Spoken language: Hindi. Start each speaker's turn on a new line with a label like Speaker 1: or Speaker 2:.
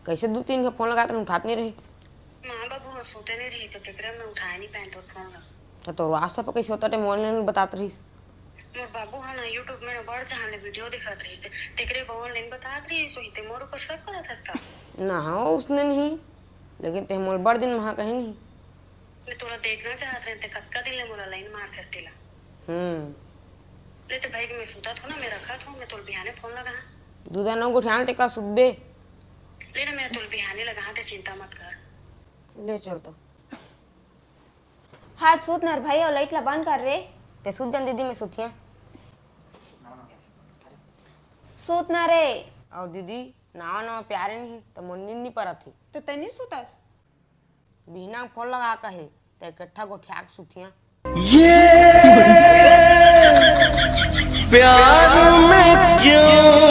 Speaker 1: कैसे 2-3 का फोन लगाते उठाते नहीं रही।
Speaker 2: माँ बाबू सोते नहीं रही तेकरे में उठाए नहीं पाए तो फोन लगा
Speaker 1: तो व्हाट्सएप पर कैसे होता टे ऑनलाइन बताते रही।
Speaker 2: मोर बाबू है ना यूट्यूब में बड़ जहाँ ले वीडियो दिखात रही से तेकरे को ऑनलाइन बतात रही सो हिते मोर ऊपर शक करत हस का
Speaker 1: ना हाँ उसने नहीं, लेकिन ते मोल बड़ दिन वहाँ कहीं नहीं।
Speaker 2: मैं तोला देखना चाहत रहे ते कक्का दिन ले मोला लाइन मार सकतीला ले ते भाई के मैं सुता था ना मैं रखा था मैं तोल बिहाने फोन लगा
Speaker 1: दूधा नौ को ध्यान टेका सुबह
Speaker 2: ले ना मैं तोल बिहाने लगा ते चिंता मत कर
Speaker 1: ले चलता।
Speaker 3: हार सूत नर भाई और लाइट ला बंद कर रे।
Speaker 1: ते सूत जान दीदी मैं सोचिया
Speaker 3: सूत ना रे।
Speaker 1: और दीदी नावा नावा प्यारे नहीं तो मन नींद नहीं पड़ा थी
Speaker 3: तो तनी सूतस
Speaker 1: बिना फोन लगा कहे तो इकट्ठा को ठ्याक सुथिया
Speaker 4: ये प्यार में क्यों